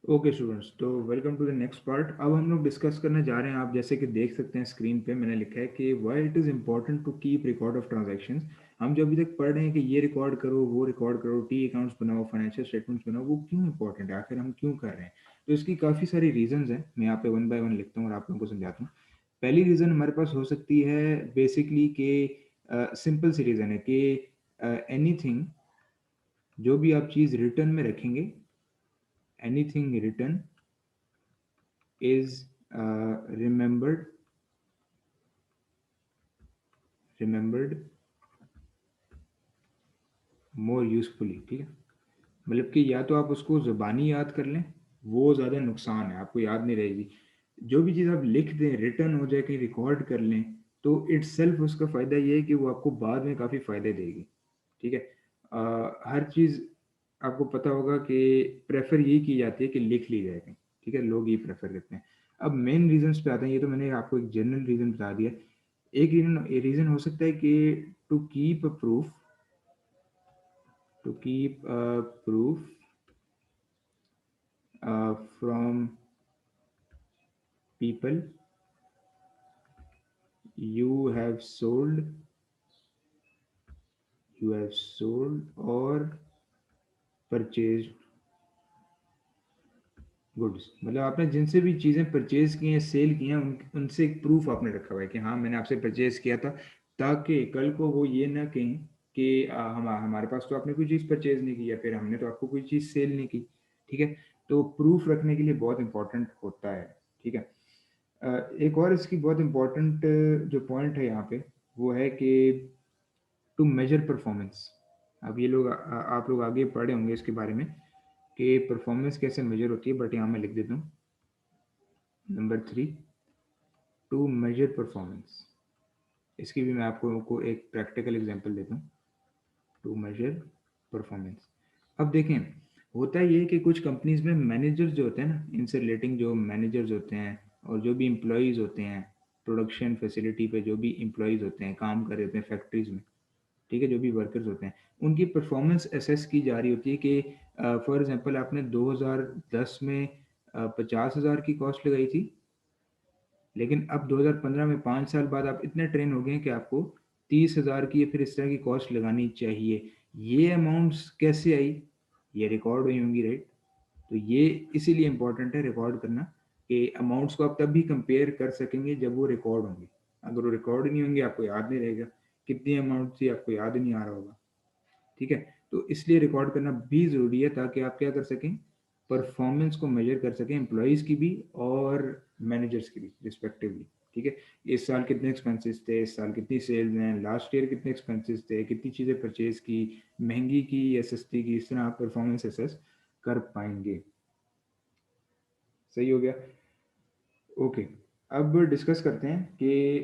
Okay students, तो welcome to the next part. अब हम लोग डिस्कस करने जा रहे हैं। आप जैसे कि देख सकते हैं स्क्रीन पे मैंने लिखा है कि why it is important to keep record of transactions. हम जो अभी तक पढ़ रहे हैं कि ये रिकॉर्ड करो, वो रिकॉर्ड करो, टी अकाउंट्स बनाओ, फाइनेंशियल स्टेटमेंट्स बनाओ, वो क्यों इंपॉर्टेंट है, आखिर हम क्यों कर रहे हैं। तो इसकी काफ़ी सारी रीजंस हैं। मैं यहाँ पे वन बाय वन लिखता हूँ और आप लोगों को समझाता हूँ। पहली रीज़न हमारे पास हो सकती है बेसिकली कि सिंपल सी रीज़न है कि एनीथिंग, जो भी आप चीज़ रिटर्न में रखेंगे, anything return is remembered more usefully. ठीक है, मतलब कि या तो आप उसको ज़बानी याद कर लें, वो ज़्यादा नुकसान है, आपको याद नहीं रहेगी। जो भी चीज़ आप लिख दें, रिटर्न हो जाए, कहीं रिकॉर्ड कर लें, तो इट्स सेल्फ उसका फ़ायदा ये है कि वो आपको बाद में काफ़ी फ़ायदे देगी। ठीक है, हर चीज़ आपको पता होगा कि प्रेफर यही की जाती है कि लिख ली जाए कहीं। ठीक है, लोग ये प्रेफर करते हैं। अब मेन रीजंस पे आते हैं। ये तो मैंने आपको एक जनरल रीज़न बता दिया। एक रीज़न हो सकता है कि to keep proof, to keep a proof from people you have sold, or purchased goods. मतलब आपने जिनसे भी चीज़ें परचेज की हैं, सेल की हैं, उनसे एक प्रूफ आपने रखा हुआ है कि हाँ मैंने आपसे परचेज किया था, ताकि कल को वो ये ना कहें कि हमारे पास तो आपने कोई चीज़ परचेज नहीं की, या फिर हमने तो आपको कोई चीज़ सेल नहीं की। ठीक है, तो प्रूफ रखने के लिए बहुत इंपॉर्टेंट होता है। ठीक है, एक और इसकी बहुत इंपॉर्टेंट जो पॉइंट है यहाँ पे, वो है कि टू मेजर परफॉर्मेंस। अब ये लोग आप लोग आगे पढ़े होंगे इसके बारे में कि परफॉर्मेंस कैसे मेजर होती है, बट यहाँ मैं लिख देता हूँ नंबर 3, टू मेजर परफॉर्मेंस। इसकी भी मैं आपको को एक प्रैक्टिकल एग्जांपल देता हूँ। To measure performance. अब देखें, होता ये है कि कुछ कंपनीज में मैनेजर्स जो होते हैं ना, इनसे रिलेटिंग जो मैनेजर्स होते हैं और जो भी एम्प्लॉयज़ होते हैं, प्रोडक्शन फैसिलिटी पे जो भी एम्प्लॉयज़ होते हैं, काम कर रहे होते हैं फैक्ट्रीज में, ठीक है, जो भी वर्कर्स होते हैं, उनकी परफॉर्मेंस असेस की जा रही होती है कि फॉर एग्जांपल आपने 2010 में 50,000 की कॉस्ट लगाई थी, लेकिन अब 2015 में 5 साल बाद आप इतने ट्रेन हो गए हैं कि आपको 30,000 की या फिर इस तरह की कॉस्ट लगानी चाहिए। ये अमाउंट्स कैसे आई? ये रिकॉर्ड हुई होंगी, राइट? तो ये इसीलिए इम्पोर्टेंट है रिकॉर्ड करना, कि अमाउंट्स को आप तब भी कंपेयर कर सकेंगे जब वो रिकॉर्ड होंगे। अगर वो रिकॉर्ड नहीं होंगे, आपको याद नहीं रहेगा कितनी अमाउंट थी, आपको याद ही नहीं आ रहा होगा। ठीक है, तो इसलिए रिकॉर्ड करना भी ज़रूरी है, ताकि आप क्या कर सकें, परफॉर्मेंस को मेजर कर सकें, एम्प्लॉयज़ की भी और मैनेजर्स की भी रिस्पेक्टिवली। ठीक है, इस साल कितने एक्सपेंसेस थे, इस साल कितनी सेल्स हैं, लास्ट ईयर कितने एक्सपेंसेस थे, कितनी चीज़ें परचेज की, महंगी की या सस्ती की, इस तरह आप परफॉर्मेंस असेस कर पाएंगे। सही हो गया। ओके, अब डिस्कस करते हैं कि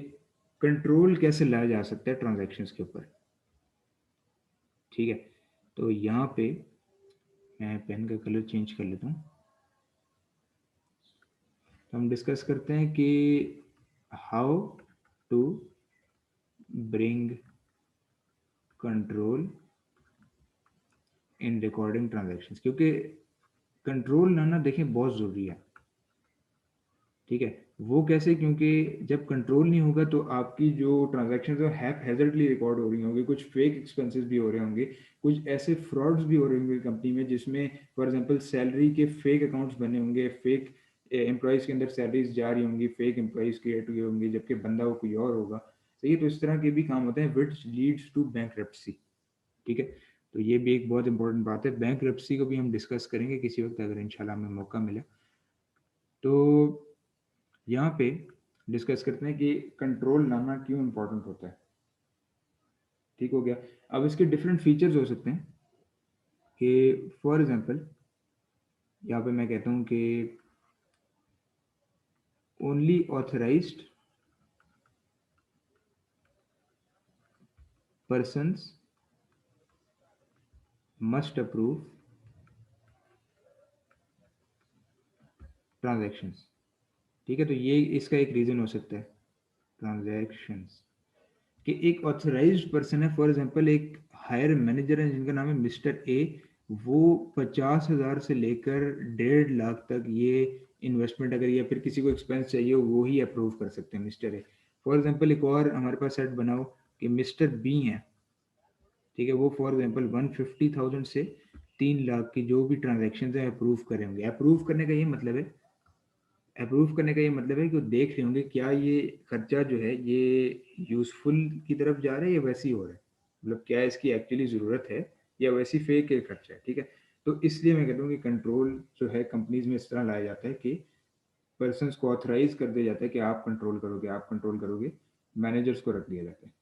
कंट्रोल कैसे लाया जा सकता है ट्रांजैक्शंस के ऊपर। ठीक है, तो यहाँ पे मैं पेन का कलर चेंज कर लेता हूँ। तो हम डिस्कस करते हैं कि how to bring control in recording transactions, क्योंकि कंट्रोल लाना देखें बहुत ज़रूरी है। ठीक है, वो कैसे? क्योंकि जब कंट्रोल नहीं होगा तो आपकी जो ट्रांजैक्शंस है हैप हैजर्डली रिकॉर्ड हो रही होंगी, कुछ फेक एक्सपेंसेस भी हो रहे होंगे, कुछ ऐसे फ्रॉड्स भी हो रहे होंगे कंपनी में, जिसमें फॉर एग्जांपल सैलरी के फेक अकाउंट्स बने होंगे, फेक एम्प्लॉयज़ के अंदर सैलरीज जा रही होंगी, फेक एम्प्लॉयज़ क्रिएट हुए होंगे, जबकि बंदा वो कोई और होगा। सही है, तो इस तरह के भी काम होते हैं विच लीड्स टू बैंकरप्सी। ठीक है, तो ये भी एक बहुत इंपॉर्टेंट बात है। बैंकरप्सी को भी हम डिस्कस करेंगे किसी वक्त, अगर इंशाल्लाह हमें मौका मिला तो। यहाँ पे डिस्कस करते हैं कि कंट्रोल लाना क्यों इंपॉर्टेंट होता है। ठीक हो गया। अब इसके डिफरेंट फीचर्स हो सकते हैं कि फॉर एग्जांपल यहाँ पे मैं कहता हूँ कि only authorised persons must approve transactions. ठीक है, तो ये इसका एक रीज़न हो सकता है ट्रांजैक्शंस, कि एक ऑथराइज्ड पर्सन है, फॉर एग्जांपल एक हायर मैनेजर है जिनका नाम है मिस्टर ए, वो 50,000 से लेकर 1.5 लाख तक ये इन्वेस्टमेंट अगर या फिर किसी को एक्सपेंस चाहिए वो ही अप्रूव कर सकते हैं मिस्टर ए। फॉर एग्जांपल एक और हमारे पास सेट बनाओ कि मिस्टर बी है, ठीक है, वो फॉर एग्जांपल 150,000 से 3 लाख की जो भी ट्रांजेक्शन है अप्रूव करे होंगे। अप्रूव करने का ये मतलब है, अप्रूव करने का ये मतलब है कि वो देख रहे होंगे क्या ये खर्चा जो है ये यूजफुल की तरफ जा रहा है या वैसे ही हो रहा है, मतलब क्या इसकी एक्चुअली ज़रूरत है या वैसी फेक है खर्चा है, ठीक है। तो इसलिए मैं कहता हूँ कि कंट्रोल जो है कंपनीज में इस तरह लाया जाता है कि पर्सन को ऑथराइज कर दिया जाता है कि आप कंट्रोल करोगे, आप कंट्रोल करोगे, मैनेजर्स को रख दिया जाता है,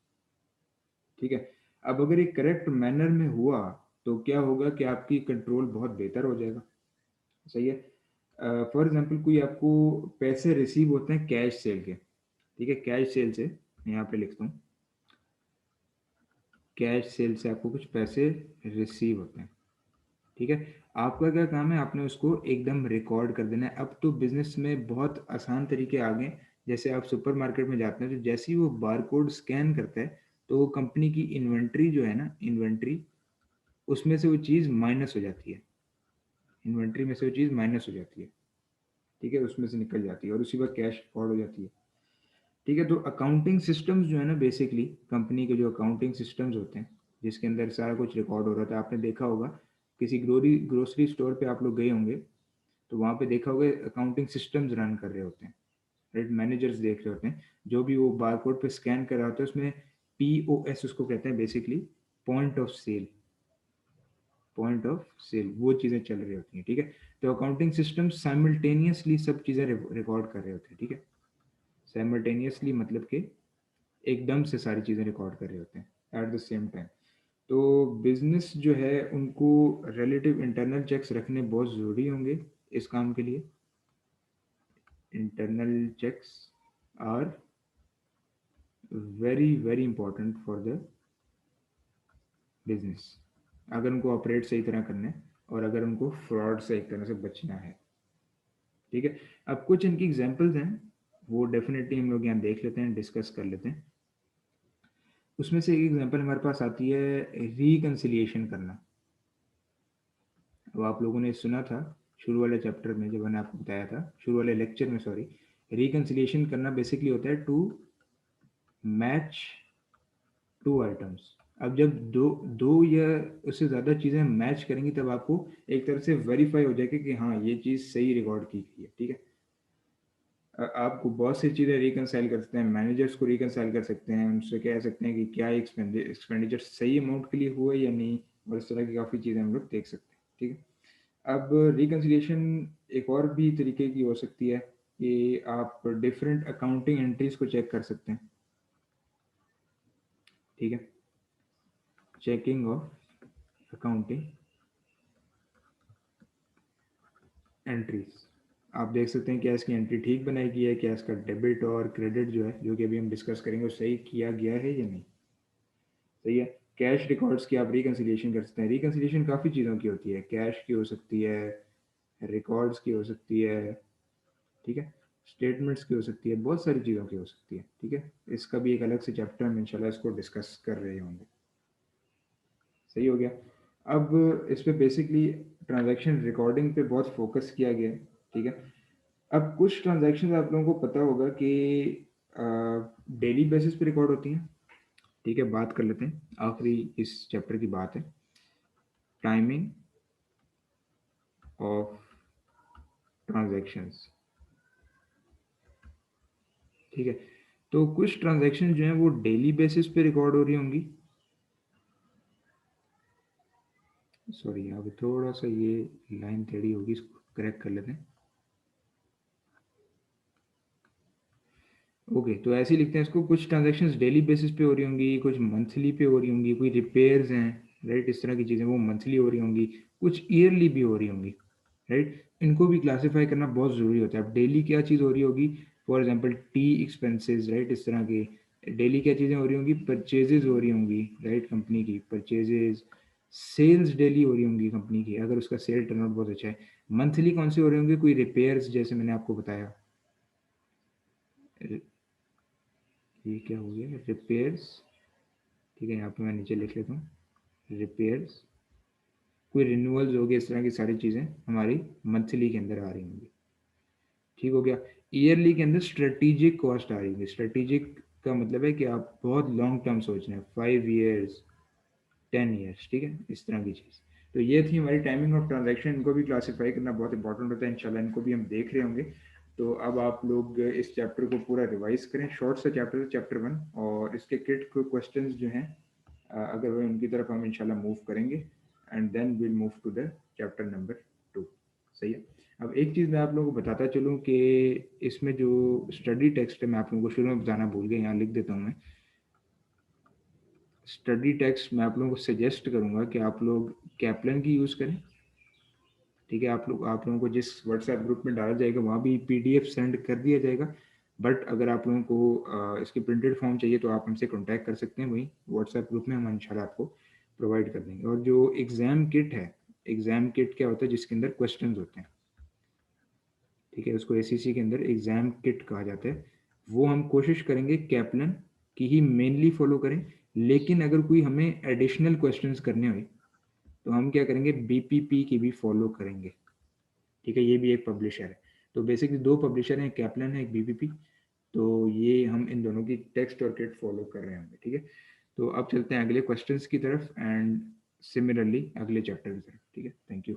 ठीक है। अब अगर ये करेक्ट मैनर में हुआ तो क्या होगा कि आपकी कंट्रोल बहुत बेहतर हो जाएगा, सही है। फॉर एग्जांपल कोई आपको पैसे रिसीव होते हैं कैश सेल के, ठीक है, कैश सेल से मैं यहाँ पे लिखता हूँ, कैश सेल से आपको कुछ पैसे रिसीव होते हैं, ठीक है। आपका क्या काम है, आपने उसको एकदम रिकॉर्ड कर देना है। अब तो बिजनेस में बहुत आसान तरीके आ गए, जैसे आप सुपरमार्केट में जाते हैं तो जैसे ही वो बारकोड स्कैन करता है तो वो कंपनी की इन्वेंट्री जो है ना, इन्वेंट्री, उसमें से वो चीज़ माइनस हो जाती है, इन्वेंट्री में से वो चीज़ माइनस हो जाती है, ठीक है, उसमें से निकल जाती है और उसी वक्त कैश रिकॉर्ड हो जाती है, ठीक है। तो अकाउंटिंग सिस्टम्स जो है ना, बेसिकली कंपनी के जो अकाउंटिंग सिस्टम्स होते हैं जिसके अंदर सारा कुछ रिकॉर्ड हो रहा था, आपने देखा होगा किसी ग्रोसरी स्टोर पे आप लोग गए होंगे तो वहाँ पे देखा होगा अकाउंटिंग सिस्टम्स रन कर रहे होते हैं, राइट, मैनेजर्स देख रहे होते हैं जो भी वो बारकोड पे स्कैन कर रहा होता है उसमें POS उसको कहते हैं basically, point of sale, point of sale वो चीज़ें चल रही होती हैं, ठीक है। तो अकाउंटिंग सिस्टम साइमल्टेनियसली सब चीज़ें रिकॉर्ड कर रहे होते हैं, ठीक है। साइमल्टेनियसली मतलब कि एकदम से सारी चीज़ें रिकॉर्ड कर रहे होते हैं एट द सेम टाइम। तो बिजनेस जो है उनको रिलेटिव इंटरनल चेक्स रखने बहुत ज़रूरी होंगे इस काम के लिए। Internal checks are very very important for the business, अगर उनको ऑपरेट सही तरह करना है और अगर उनको फ्रॉड से एक तरह से बचना है, ठीक है। अब कुछ इनकी एग्जांपल्स हैं वो डेफिनेटली हम लोग यहाँ देख लेते हैं, डिस्कस कर लेते हैं। उसमें से एक एग्जांपल हमारे पास आती है रिकंसिलिएशन करना। अब आप लोगों ने सुना था शुरू वाले चैप्टर में जब मैंने आपको बताया था, शुरू वाले लेक्चर में सॉरी, रिकंसिलिएशन करना बेसिकली होता है टू मैच टू आइटम्स। अब जब दो दो या उससे ज़्यादा चीज़ें मैच करेंगी तब आपको एक तरह से वेरीफाई हो जाएगा कि हाँ ये चीज़ सही रिकॉर्ड की गई है, ठीक है। आपको बहुत सी चीज़ें रिकनसाइल कर सकते हैं, मैनेजर्स को रिकनसाइल कर सकते हैं, उनसे कह सकते हैं कि क्या एक्सपेंडिचर सही अमाउंट के लिए हुआ है या नहीं, और इस तरह की काफ़ी चीज़ें हम लोग देख सकते हैं, ठीक है। अब रिकन्सिलिएशन एक और भी तरीके की हो सकती है कि आप डिफरेंट अकाउंटिंग एंट्रीज को चेक कर सकते हैं, ठीक है, चेकिंग ऑफ अकाउंटिंग एंट्रीज। आप देख सकते हैं क्या इसकी एंट्री ठीक बनाई गई है, क्या इसका डेबिट और क्रेडिट जो है जो कि अभी हम डिस्कस करेंगे वो सही किया गया है या नहीं, सही है। कैश रिकॉर्ड्स की आप रिकन्सिलिएशन कर सकते हैं। रिकन्सिलिएशन काफ़ी चीज़ों की होती है, कैश की हो सकती है, रिकॉर्ड्स की हो सकती है, ठीक है, स्टेटमेंट्स की हो सकती है, बहुत सारी चीज़ों की हो सकती है, ठीक है। इसका भी एक अलग से चैप्टर में इंशाल्लाह इसको डिस्कस कर रहे होंगे, सही हो गया। अब इस पे बेसिकली ट्रांजैक्शन रिकॉर्डिंग पे बहुत फोकस किया गया है, ठीक है। अब कुछ ट्रांजैक्शन आप लोगों को पता होगा कि डेली बेसिस पे रिकॉर्ड होती हैं, ठीक है। बात कर लेते हैं, आखिरी इस चैप्टर की बात है, टाइमिंग ऑफ ट्रांजैक्शंस, ठीक है। तो कुछ ट्रांजैक्शन जो हैं वो डेली बेसिस पे रिकॉर्ड हो रही होंगी, सॉरी यहाँ पे थोड़ा सा ये लाइन टेढ़ी होगी, इसको करेक्ट कर लेते हैं। ओके, तो ऐसे ही लिखते हैं इसको, कुछ ट्रांजैक्शंस डेली बेसिस पे हो रही होंगी, कुछ मंथली पे हो रही होंगी, कोई रिपेयर्स हैं, राइट, इस तरह की चीज़ें वो मंथली हो रही होंगी, कुछ ईयरली भी हो रही होंगी, राइट। इनको भी क्लासीफाई करना बहुत ज़रूरी होता है। अब डेली क्या चीज़ हो रही होगी, for example T expenses, right, इस तरह के डेली क्या चीज़ें हो रही होंगी, परचेजेज हो रही होंगी, राइट, कंपनी की परचेजेज, सेल्स डेली हो रही होंगी कंपनी की अगर उसका सेल टर्नआउट बहुत अच्छा है। मंथली कौन से हो रहे होंगे, कोई रिपेयर्स जैसे मैंने आपको बताया, ये क्या हो गया, रिपेयर्स, ठीक है, यहाँ पे मैं नीचे लिख लेता हूँ, रिपेयर्स, कोई रिन्यूअल्स हो गए, इस तरह की सारी चीज़ें हमारी मंथली के अंदर आ रही होंगी। ठीक हो गया। ईयरली के अंदर स्ट्रेटेजिक कॉस्ट आ रही है। स्ट्रेटेजिक का मतलब है कि आप बहुत लॉन्ग टर्म सोच रहे हैं, 5 ईयर्स, 10 ईयर्स, ठीक है, इस तरह की चीज़। तो ये थी हमारी टाइमिंग ऑफ ट्रांजैक्शन। इनको भी क्लासीफाई करना बहुत इंपॉर्टेंट होता है, इंशाल्लाह इनको भी हम देख रहे होंगे। तो अब आप लोग इस चैप्टर को पूरा रिवाइज करें। शॉर्ट सा चैप्टर है, चैप्टर 1, और इसके किट को क्वेश्चंस जो हैं अगर वो उनकी तरफ हम इंशाल्लाह मूव करेंगे, and then will move to the chapter number 2। सही है। अब एक चीज़ मैं आप लोगों को बताता चलूँ कि इसमें जो स्टडी टेक्स्ट है, मैं आप लोगों को शुरू में बताना भूल गया, यहाँ लिख देता हूँ मैं। स्टडी टेक्स्ट मैं आप लोगों को सजेस्ट करूँगा कि आप लोग कैप्लन की यूज़ करें। ठीक है, आप लोगों को जिस व्हाट्सएप ग्रुप में डाला जाएगा वहाँ भी पीडीएफ सेंड कर दिया जाएगा। बट अगर आप लोगों को इसकी प्रिंटेड फॉर्म चाहिए तो आप हमसे कांटेक्ट कर सकते हैं, वहीं व्हाट्सएप ग्रुप में हम इंशाल्लाह आपको प्रोवाइड कर देंगे। और जो एग्ज़ाम किट है, एग्ज़ाम किट क्या होता है, जिसके अंदर क्वेश्चंस होते हैं, ठीक है, उसको एसीसी के अंदर एग्ज़ाम किट कहा जाता है। वो हम कोशिश करेंगे कैप्लन की ही मेनली फॉलो करें। लेकिन अगर कोई हमें एडिशनल क्वेश्चंस करने हुए तो हम क्या करेंगे, बीपीपी की भी फॉलो करेंगे। ठीक है, ये भी एक पब्लिशर है। तो बेसिकली दो पब्लिशर हैं, कैप्लन है, एक बीपीपी। तो ये हम इन दोनों की टेक्स्ट और किट फॉलो कर रहे होंगे। ठीक है, तो अब चलते हैं अगले क्वेश्चंस की तरफ एंड सिमिलरली अगले चैप्टर की तरफ। ठीक है, थैंक यू।